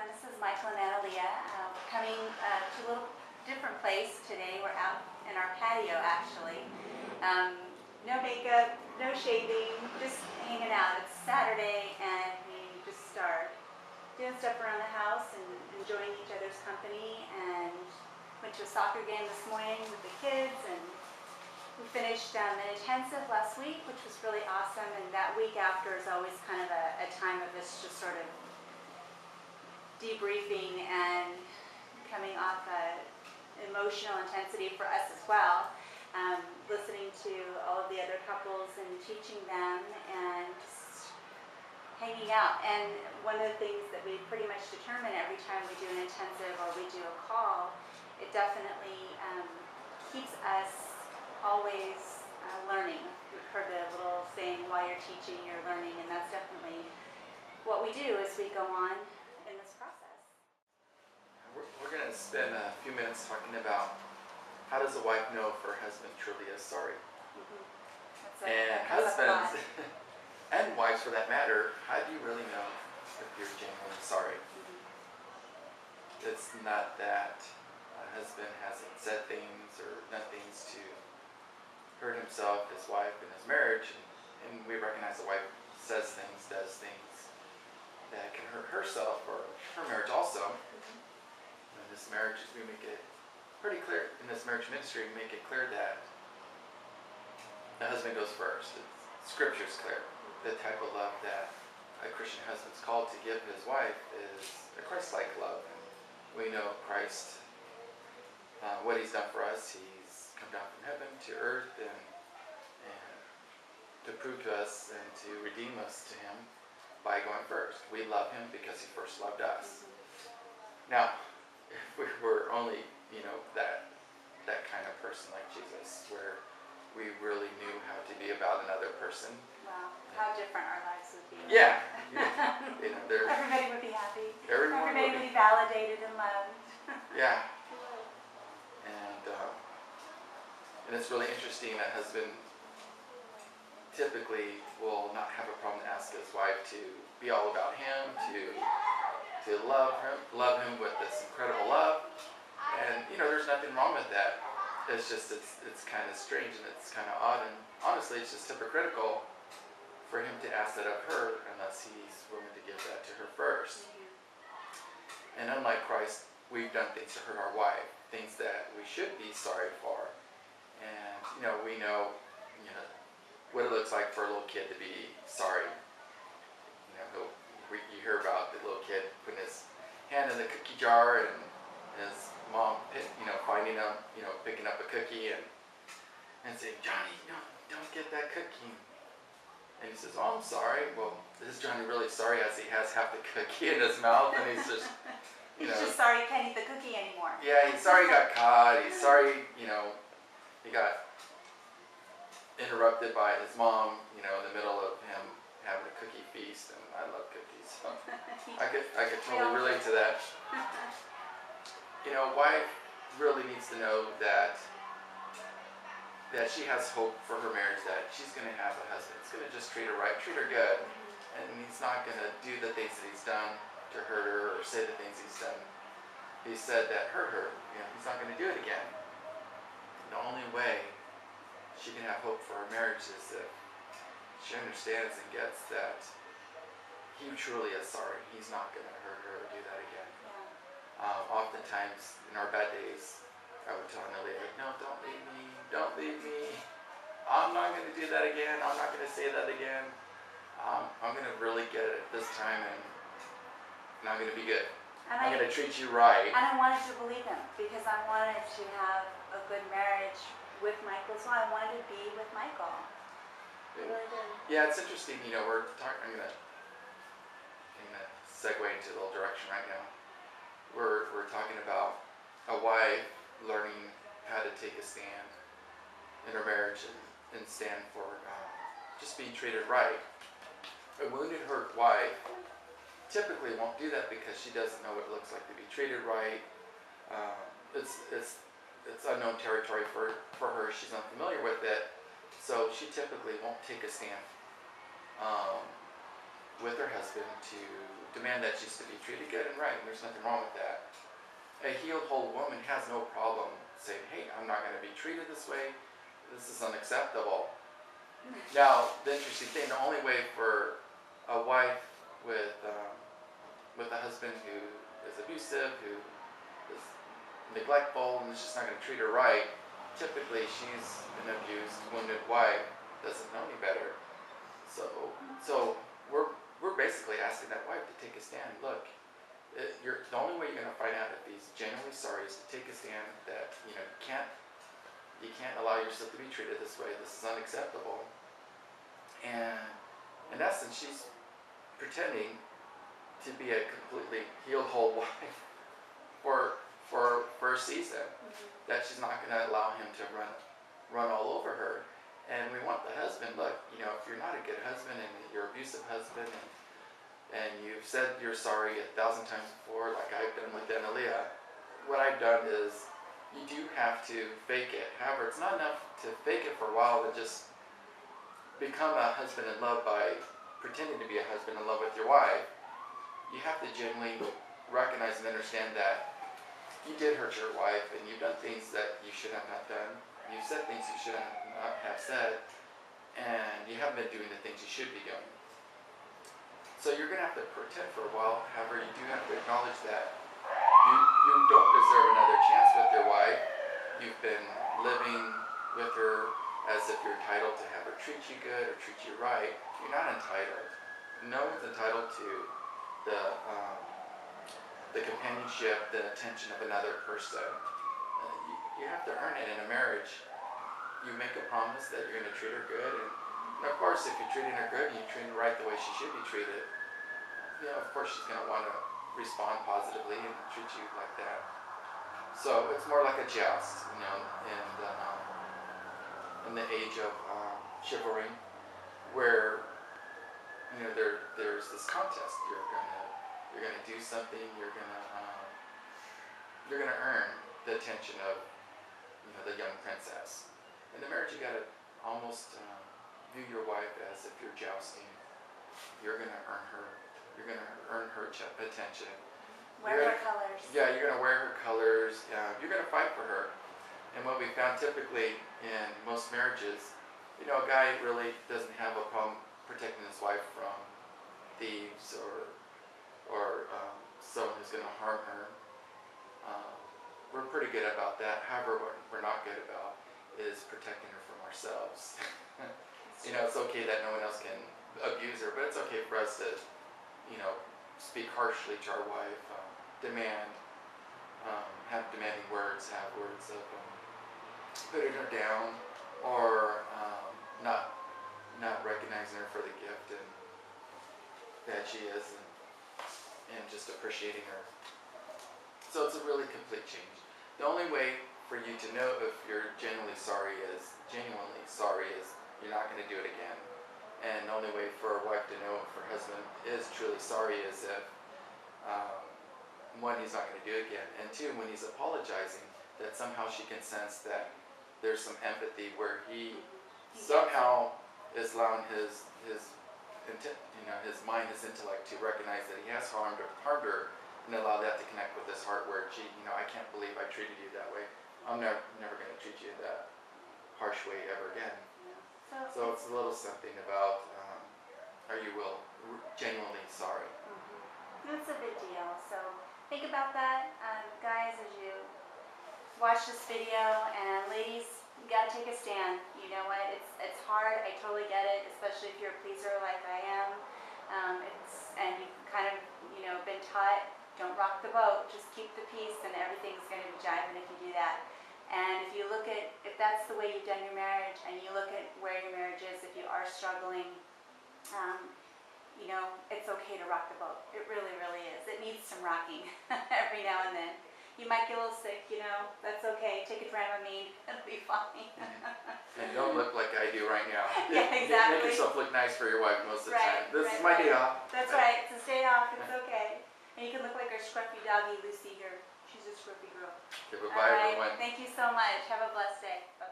everyone. This is Michael and Analia. We're coming to a little different place today. We're out in our patio, actually. No makeup, no shaving, just hanging out. It's Saturday, and we just are doing stuff around the house and enjoying each other's company. And went to a soccer game this morning with the kids, and we finished an intensive last week, which was really awesome. And that week after is always kind of a time of this just sort of debriefing and coming off emotional intensity for us as well. Listening to all of the other couples and teaching them and just hanging out. And one of the things that we pretty much determine every time we do an intensive or we do a call, it definitely keeps us always learning. We've heard the little saying, while you're teaching, you're learning, and that's definitely what we do as we go on in this process. We're going to spend a few minutes talking about how does a wife know if her husband truly is sorry? And husbands, and wives for that matter, how do you really know if you're genuinely sorry? It's not that a husband hasn't said things or done things to hurt himself, his wife, and his marriage, and we recognize the wife says things, does things that can hurt herself or her marriage also. In this marriage, we make it pretty clear, in this marriage ministry, we make it clear that the husband goes first. Scripture is clear. The type of love that a Christian husband is called to give his wife is a Christ-like love. And we know Christ, what he's done for us. He's come down from heaven to earth and to prove to us and to redeem us to him by going first. We love him because he first loved us. Now, if we were only, that kind of person like Jesus, where we really knew how to be about another person. Wow, how different our lives would be. Yeah. Everybody would be happy. Everybody would be validated and loved. Yeah. And it's really interesting. A husband typically will not have a problem to ask his wife to be all about him, to love him with this incredible love. And there's nothing wrong with that. It's just it's kind of strange and it's kind of odd, and honestly it's just hypocritical for him to ask that of her unless he's willing to give that to her first. And unlike Christ, we've done things to hurt our wife, things that we should be sorry for. And we know what it looks like for a little kid to be sorry. You hear about the little kid putting his hand in the cookie jar and his mom, finding him, picking up a cookie and saying, "Johnny, don't get that cookie." And he says, "Oh, I'm sorry." Well, is Johnny really sorry as he has half the cookie in his mouth and he's just, he's just sorry he can't eat the cookie anymore. Yeah, he's sorry he got caught. He's sorry, he got interrupted by his mom, in the middle of him having a cookie feast. And I love cookies, so I could totally relate to that. Wife really needs to know that she has hope for her marriage, that she's going to have a husband that's going to just treat her right, treat her good, and he's not going to do the things that he's done to hurt her or say the things he's done. He said that hurt her. He's not going to do it again. The only way she can have hope for her marriage is if she understands and gets that he truly is sorry. He's not going to hurt her or do that again. Oftentimes in our bad days, I would tell Nelly, "No, don't leave me. Don't leave me. I'm not going to do that again. I'm not going to say that again. I'm going to really get it this time, and I'm going to be good. I'm going to treat you right." And I wanted to believe him because I wanted to have a good marriage with Michael as well. I wanted to be with Michael. I really did. Yeah, it's interesting. We're talking. I'm going to segue into a little direction right now. We're talking about a wife learning how to take a stand in her marriage and stand for just being treated right. A wounded, hurt wife typically won't do that because she doesn't know what it looks like to be treated right. It's unknown territory for her. She's unfamiliar with it, so she typically won't take a stand with her husband to demand that she's to be treated good and right, and there's nothing wrong with that. A healed, whole woman has no problem saying, hey, I'm not going to be treated this way. This is unacceptable. Now, the interesting thing, the only way for a wife with a husband who is abusive, who is neglectful, and is just not going to treat her right, typically she's an abused, wounded wife, doesn't know any better. So we're basically asking that wife to take a stand. Look, the only way you're going to find out if he's genuinely sorry is to take a stand that you can't allow yourself to be treated this way. This is unacceptable. And in essence, she's pretending to be a completely healed, whole wife for a season. That she's not going to allow him to run all over her. And we want the husband, look, if you're not a good husband and you're an abusive husband and you've said you're sorry 1,000 times before, like I've done with Annalea, what I've done is you do have to fake it. However, it's not enough to fake it for a while and just become a husband in love by pretending to be a husband in love with your wife. You have to genuinely recognize and understand that you did hurt your wife and you've done things that you should have not done. You've said things you should not have said, and you haven't been doing the things you should be doing. So you're going to have to pretend for a while. However, you do have to acknowledge that you don't deserve another chance with your wife. You've been living with her as if you're entitled to have her treat you good or treat you right. You're not entitled. No one's entitled to the companionship, the attention of another person. You have to earn it in a marriage. You make a promise that you're going to treat her good, and of course, if you're treating her good and you're treating her right the way she should be treated, of course she's going to want to respond positively and treat you like that. So it's more like a joust, in the age of chivalry, where there's this contest. You're gonna do something. You're gonna earn the attention of the young princess. In the marriage, you gotta almost view your wife as if you're jousting. You're gonna earn her. You're gonna earn her attention. Wear her colors. Yeah, you're gonna wear her colors. You're gonna fight for her. And what we found typically in most marriages, a guy really doesn't have a problem protecting his wife from thieves or someone who's going to harm her. We're pretty good about that. However, what we're not good about is protecting her from ourselves. It's okay that no one else can abuse her, but it's okay for us to, speak harshly to our wife, have demanding words, have words of putting her down, or not recognizing her for the gift and that she is, and just appreciating her. So it's a really complete change. The only way for you to know if you're genuinely sorry is you're not going to do it again. And the only way for a wife to know if her husband is truly sorry is if, one, he's not going to do it again, and two, when he's apologizing, that somehow she can sense that there's some empathy where he somehow is allowing his mind, his intellect to recognize that he has harmed her, and allow that to connect with his heart where, gee, I can't believe I treated you that way. I'm never going to treat you that harsh way ever again. Yeah. So it's a little something about, are you genuinely sorry? That's a big deal. So think about that, guys, as you watch this video, and ladies, you gotta take a stand. You know what? It's hard. I totally get it, especially if you're a pleaser like I am. And you've kind of been taught, don't rock the boat, just keep the peace, and everything's going to be jiving if you do that. And if you look at, if that's the way you've done your marriage, and you look at where your marriage is, if you are struggling, it's okay to rock the boat. It really, really is. It needs some rocking every now and then. You might get a little sick, that's okay. Take a Dramamine, it'll be fine. And don't look like I do right now. Yeah, exactly. Make yourself look nice for your wife most of the time. This is my day off. That's right. It's a day off. It's okay. And you can look like our scruffy doggy, Lucy here. She's a scruffy girl. Okay, bye-bye, everyone. Thank you so much. Have a blessed day. Bye-bye.